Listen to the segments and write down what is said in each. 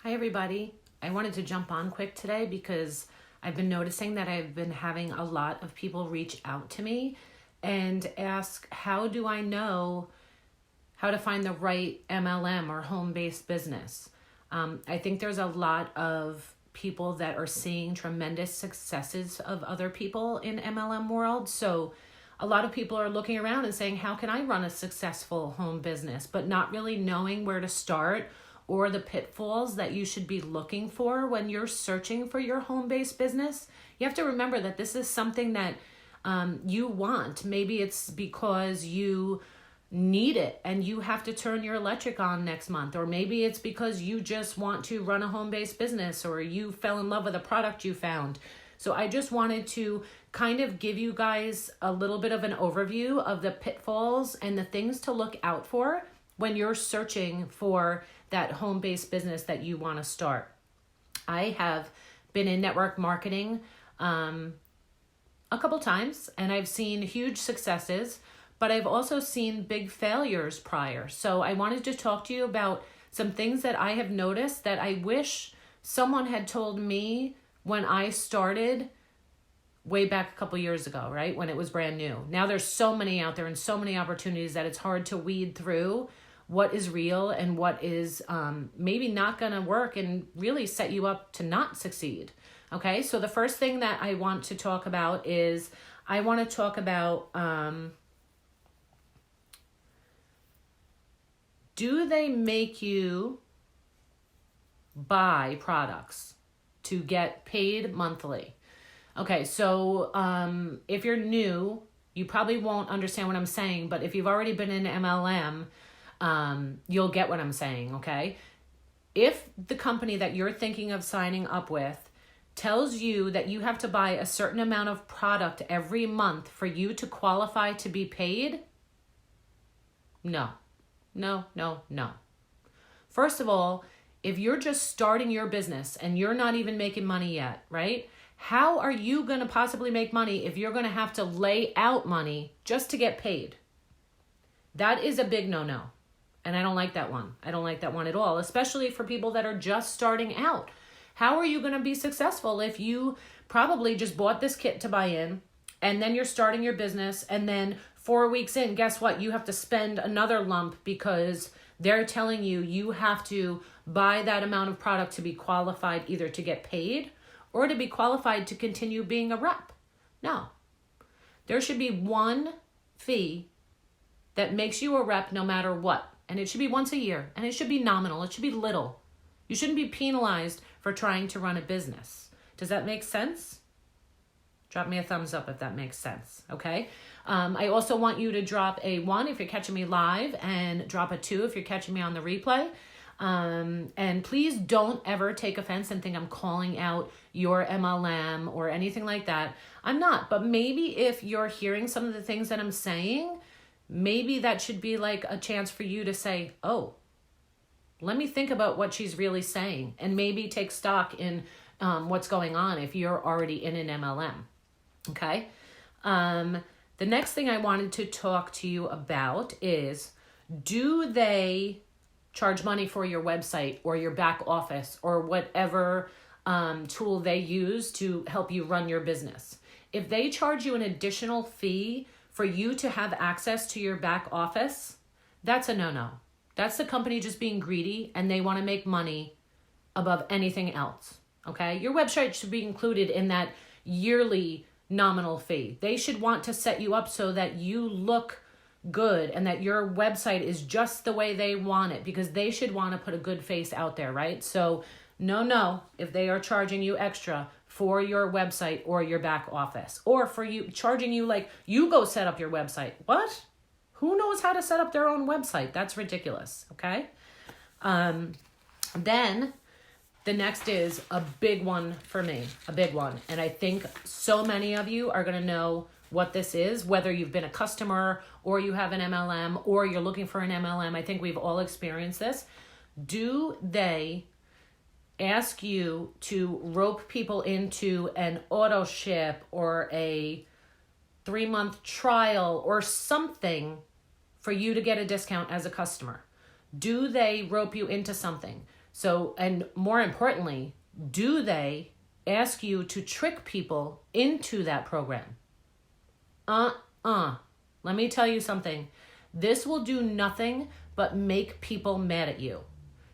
Hi, everybody. I wanted to jump on quick today because I've been noticing that I've been having a lot of people reach out to me and ask, how do I know how to find the right MLM or home-based business? I think there's a lot of people that are seeing tremendous successes of other people in MLM world. So a lot of people are looking around and saying, how can I run a successful home business, but not really knowing where to start or the pitfalls that you should be looking for when you're searching for your home-based business. You have to remember that this is something that you want. Maybe it's because you need it and you have to turn your electric on next month, or maybe it's because you just want to run a home-based business, or you fell in love with a product you found. So I just wanted to kind of give you guys a little bit of an overview of the pitfalls and the things to look out for when you're searching for that home-based business that you want to start. I have been in network marketing a couple times, and I've seen huge successes, but I've also seen big failures prior. So I wanted to talk to you about some things that I have noticed that I wish someone had told me when I started way back a couple years ago, right? When it was brand new. Now there's so many out there and so many opportunities that it's hard to weed through what is real and what is maybe not going to work and really set you up to not succeed. Okay, so the first thing that I want to talk about is I want to talk about do they make you buy products to get paid monthly? Okay, so if you're new, you probably won't understand what I'm saying, but if you've already been in MLM, you'll get what I'm saying, okay? If the company that you're thinking of signing up with tells you that you have to buy a certain amount of product every month for you to qualify to be paid, no. First of all, if you're just starting your business and you're not even making money yet, right? How are you going to possibly make money if you're going to have to lay out money just to get paid? That is a big no-no. And I don't like that one. I don't like that one at all, especially for people that are just starting out. How are you going to be successful if you probably just bought this kit to buy in, and then you're starting your business, and then 4 weeks in, guess what? You have to spend another lump because they're telling you you have to buy that amount of product to be qualified either to get paid or to be qualified to continue being a rep. No. There should be one fee that makes you a rep no matter what. And it should be once a year. And it should be nominal. It should be little. You shouldn't be penalized for trying to run a business. Does that make sense? Drop me a thumbs up if that makes sense, okay? I also want you to drop a 1 if you're catching me live, and drop a 2 if you're catching me on the replay. And please don't ever take offense and think I'm calling out your MLM or anything like that. I'm not, but maybe if you're hearing some of the things that I'm saying, maybe that should be like a chance for you to say, oh, let me think about what she's really saying, and maybe take stock in what's going on if you're already in an MLM, okay? The next thing I wanted to talk to you about is, do they charge money for your website or your back office or whatever tool they use to help you run your business? If they charge you an additional fee for you to have access to your back office, that's a no-no. That's the company just being greedy, and they want to make money above anything else, okay? Your website should be included in that yearly nominal fee. They should want to set you up so that you look good and that your website is just the way they want it, because they should want to put a good face out there, right? So no, if they are charging you extra for your website or your back office, or for you charging you like you go set up your website. What? Who knows how to set up their own website? That's ridiculous, okay? Then the next is a big one for me, a big one. And I think so many of you are going to know what this is, whether you've been a customer or you have an MLM or you're looking for an MLM. I think we've all experienced this. Do they ask you to rope people into an auto ship or a 3-month trial or something for you to get a discount as a customer? Do they rope you into something? So, and more importantly, do they ask you to trick people into that program? Let me tell you something. This will do nothing but make people mad at you.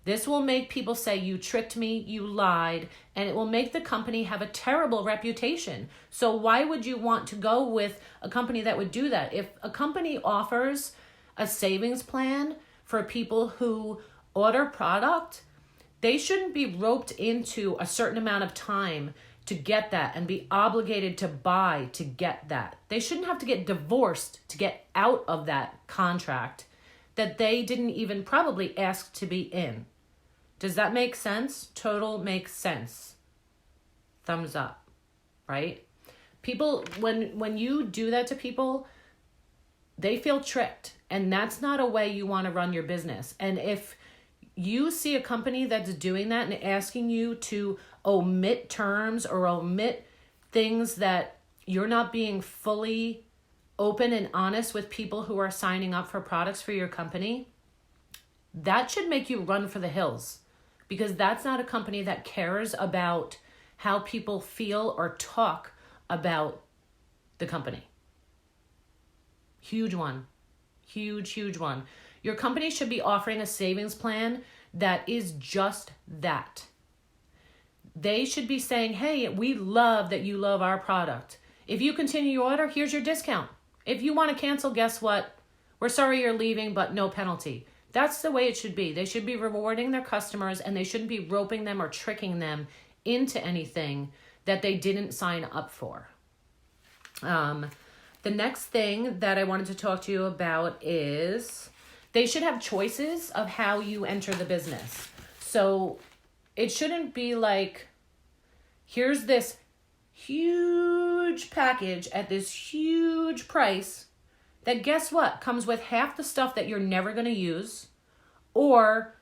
This will make people say, you tricked me, you lied, and it will make the company have a terrible reputation. So why would you want to go with a company that would do that? If a company offers a savings plan for people who order product, they shouldn't be roped into a certain amount of time to get that and be obligated to buy to get that. They shouldn't have to get divorced to get out of that contract that they didn't even probably ask to be in. Does that make sense? Total makes sense. Thumbs up, right? People, when you do that to people, they feel tricked, and that's not a way you want to run your business. And if you see a company that's doing that and asking you to omit terms or omit things that you're not being fully open and honest with people who are signing up for products for your company, that should make you run for the hills, because that's not a company that cares about how people feel or talk about the company. Huge one. Huge one. Your company should be offering a savings plan that is just that. They should be saying, hey, we love that you love our product. If you continue your order, here's your discount. If you want to cancel, guess what? We're sorry you're leaving, but no penalty. That's the way it should be. They should be rewarding their customers, and they shouldn't be roping them or tricking them into anything that they didn't sign up for. The next thing that I wanted to talk to you about is they should have choices of how you enter the business. So it shouldn't be like, here's this huge package at this huge price that, guess what, comes with half the stuff that you're never going to use. Or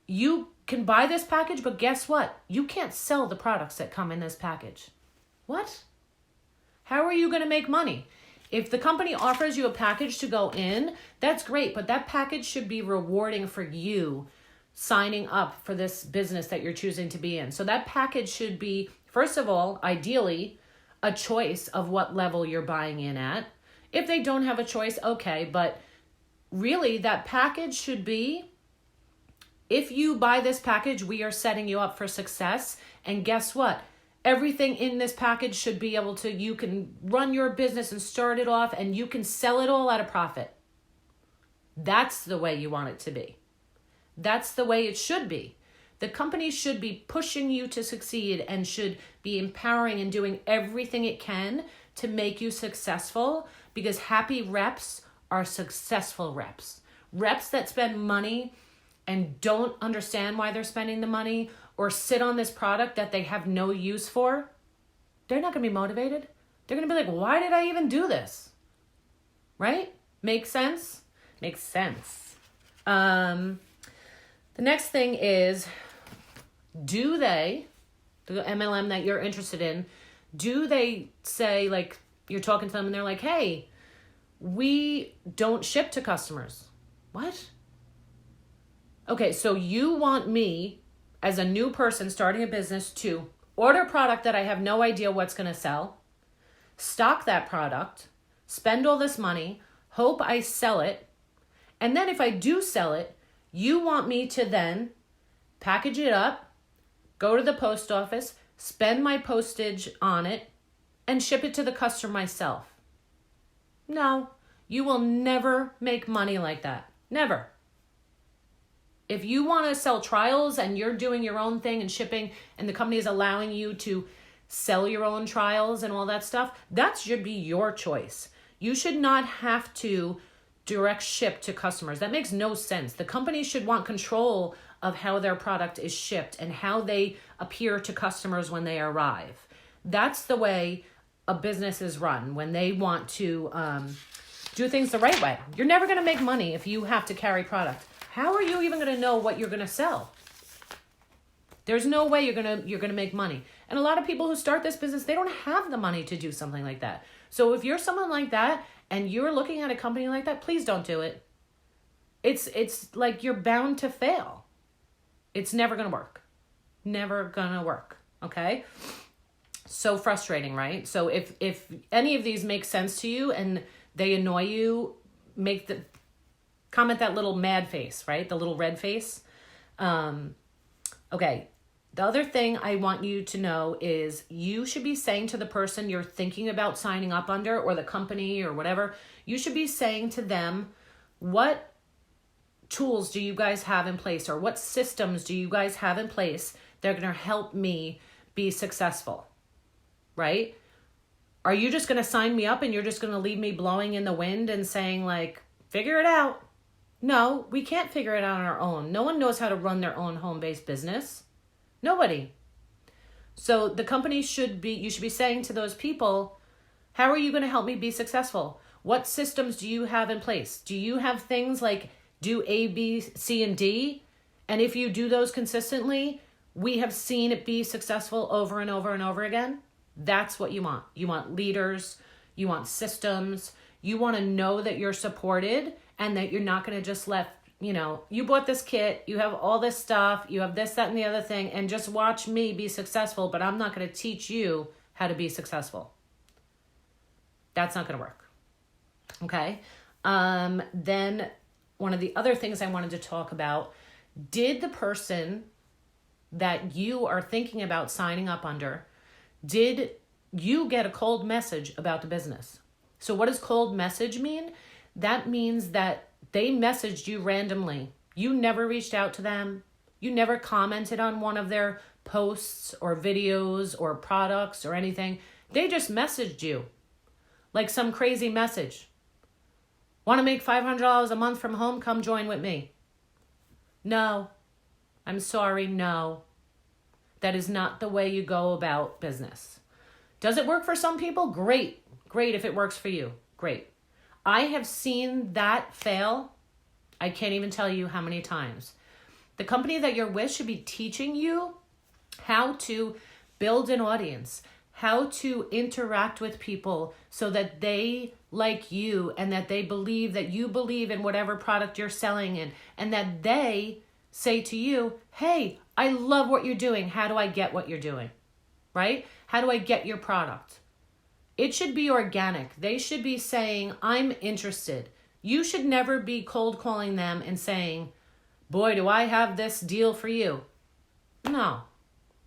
you can buy this package, but guess what? You can't sell the products that come in this package. What? How are you going to make money? If the company offers you a package to go in, that's great, but that package should be rewarding for you signing up for this business that you're choosing to be in. So that package should be, first of all, ideally, a choice of what level you're buying in at. If they don't have a choice, okay, but really that package should be, if you buy this package, we are setting you up for success. And guess what? Everything in this package should be able to, you can run your business and start it off, and you can sell it all at a profit. That's the way you want it to be. That's the way it should be. The company should be pushing you to succeed and should be empowering and doing everything it can to make you successful, because happy reps are successful reps. Reps that spend money and don't understand why they're spending the money, or sit on this product that they have no use for, they're not going to be motivated. They're going to be like, why did I even do this? Right? Makes sense? Makes sense. The next thing is, do they, the MLM that you're interested in, do they say, like, you're talking to them and they're like, hey, we don't ship to customers. What? Okay, so you want me, as a new person starting a business, to order product that I have no idea what's going to sell, stock that product, spend all this money, hope I sell it, and then if I do sell it, you want me to then package it up, go to the post office, spend my postage on it, and ship it to the customer myself. No, you will never make money like that. Never. If you want to sell trials and you're doing your own thing and shipping, and the company is allowing you to sell your own trials and all that stuff, that should be your choice. You should not have to direct ship to customers. That makes no sense. The company should want control of how their product is shipped and how they appear to customers when they arrive. That's the way a business is run, when they want to do things the right way. You're never going to make money if you have to carry product. How are you even going to know what you're going to sell? There's no way you're going to make money. And a lot of people who start this business, they don't have the money to do something like that. So if you're someone like that and you're looking at a company like that, please don't do it. It's like you're bound to fail. It's never going to work. Never going to work. Okay? So frustrating, right? So if any of these make sense to you and they annoy you, comment that little mad face, right? The little red face. Okay. The other thing I want you to know is you should be saying to the person you're thinking about signing up under, or the company or whatever, you should be saying to them, what tools do you guys have in place, or what systems do you guys have in place that are going to help me be successful, right? Are you just going to sign me up and you're just going to leave me blowing in the wind and saying like, figure it out? No, we can't figure it out on our own. No one knows how to run their own home-based business. Nobody. So the company you should be saying to those people, how are you going to help me be successful? What systems do you have in place? Do you have things like do A, B, C, and D? And if you do those consistently, we have seen it be successful over and over and over again. That's what you want. You want leaders. You want systems. You want to know that you're supported and that you're not going to just you bought this kit, you have all this stuff, you have this, that, and the other thing, and just watch me be successful, but I'm not going to teach you how to be successful. That's not going to work. Okay? Then one of the other things I wanted to talk about, did the person that you are thinking about signing up under, did you get a cold message about the business? So what does cold message mean? That means that they messaged you randomly. You never reached out to them. You never commented on one of their posts or videos or products or anything. They just messaged you like some crazy message. Want to make $500 a month from home? Come join with me. No, I'm sorry, no. That is not the way you go about business. Does it work for some people? Great. Great if it works for you. Great. I have seen that fail. I can't even tell you how many times. The company that you're with should be teaching you how to build an audience, how to interact with people so that they like you and that they believe that you believe in whatever product you're selling in, and that they say to you, hey, I love what you're doing. How do I get what you're doing? Right? How do I get your product? It should be organic. They should be saying, I'm interested. You should never be cold calling them and saying, boy, do I have this deal for you. No,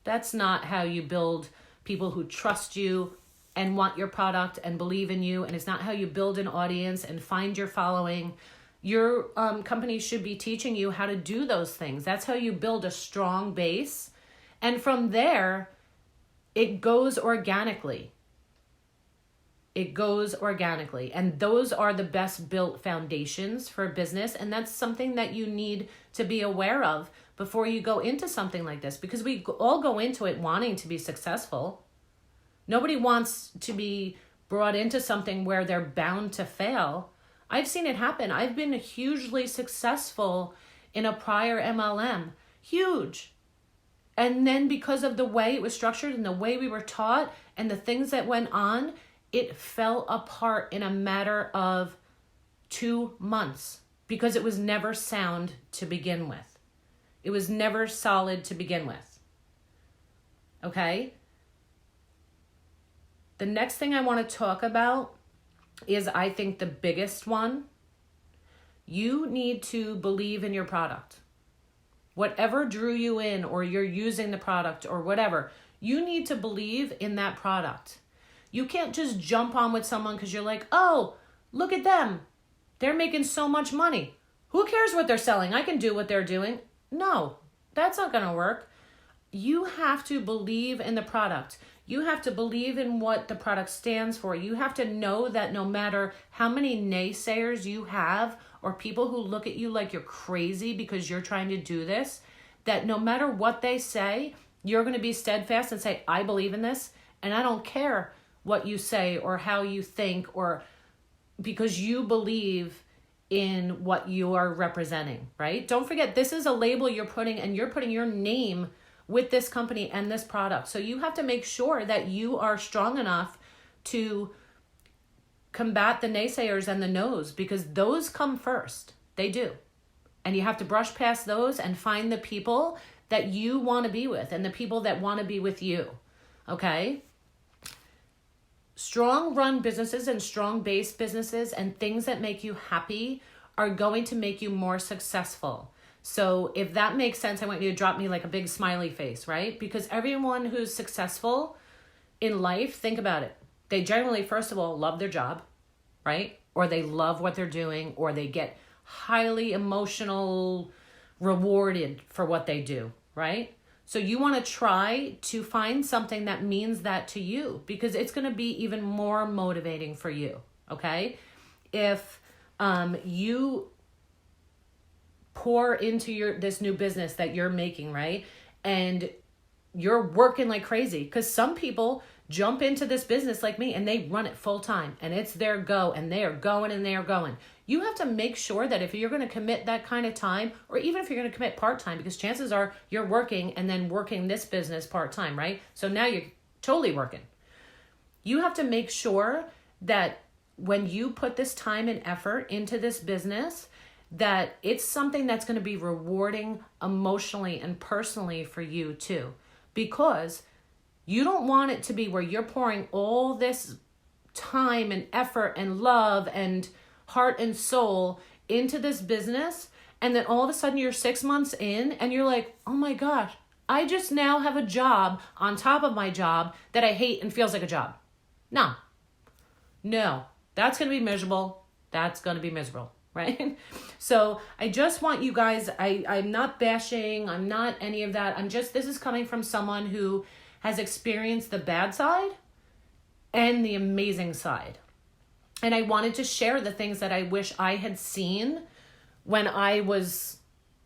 that's not how you build people who trust you and want your product and believe in you. And it's not how you build an audience and find your following. Your company should be teaching you how to do those things. That's how you build a strong base. And from there, it goes organically. It goes organically. And those are the best built foundations for a business. And that's something that you need to be aware of before you go into something like this, because we all go into it wanting to be successful. Nobody wants to be brought into something where they're bound to fail. I've seen it happen. I've been hugely successful in a prior MLM. Huge. And then because of the way it was structured and the way we were taught and the things that went on, it fell apart in a matter of 2 months because it was never sound to begin with. It was never solid to begin with. Okay? The next thing I want to talk about is, I think, the biggest one. You need to believe in your product. Whatever drew you in, or you're using the product or whatever, you need to believe in that product. You can't just jump on with someone because you're like, oh, look at them. They're making so much money. Who cares what they're selling? I can do what they're doing. No, that's not going to work. You have to believe in the product. You have to believe in what the product stands for. You have to know that no matter how many naysayers you have, or people who look at you like you're crazy because you're trying to do this, that no matter what they say, you're going to be steadfast and say, I believe in this, and I don't care what you say or how you think, or because you believe in what you are representing, right? Don't forget, this is a label you're putting, and you're putting your name with this company and this product. So you have to make sure that you are strong enough to combat the naysayers and the no's, because those come first. They do. And you have to brush past those and find the people that you want to be with and the people that want to be with you. Okay? Strong run businesses and strong based businesses and things that make you happy are going to make you more successful. So if that makes sense, I want you to drop me like a big smiley face, right? Because everyone who's successful in life, think about it. They generally, first of all, love their job, right? Or they love what they're doing, or they get highly emotional rewarded for what they do, right? So you want to try to find something that means that to you, because it's going to be even more motivating for you, okay? If you pour into this new business that you're making, right? And you're working like crazy, because some people jump into this business like me and they run it full time and it's their go and they are going and they are going. You have to make sure that if you're going to commit that kind of time, or even if you're going to commit part-time, because chances are you're working and then working this business part-time, right? So now you're totally working. You have to make sure that when you put this time and effort into this business, that it's something that's going to be rewarding emotionally and personally for you too. Because you don't want it to be where you're pouring all this time and effort and love and heart and soul into this business, and then all of a sudden you're 6 months in and you're like, oh my gosh, I just now have a job on top of my job that I hate and feels like a job. No, that's going to be miserable. That's going to be miserable, right? So I just want you guys, I'm not bashing, I'm not any of that. This is coming from someone who has experienced the bad side and the amazing side. And I wanted to share the things that I wish I had seen when I was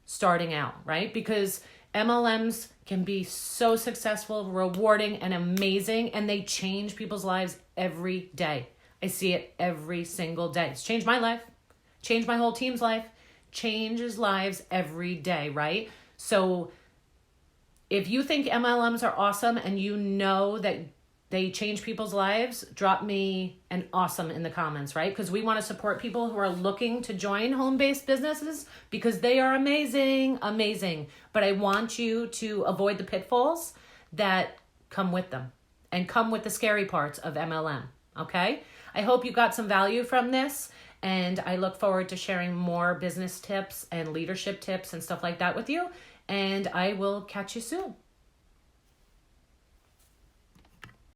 starting out, right? Because MLMs can be so successful, rewarding, and amazing, and they change people's lives every day. I see it every single day. It's changed my life, changed my whole team's life, changes lives every day, right? So if you think MLMs are awesome and you know that they change people's lives, drop me an awesome in the comments, right? Because we want to support people who are looking to join home-based businesses, because they are amazing. But I want you to avoid the pitfalls that come with them and come with the scary parts of MLM, okay? I hope you got some value from this, and I look forward to sharing more business tips and leadership tips and stuff like that with you. And I will catch you soon.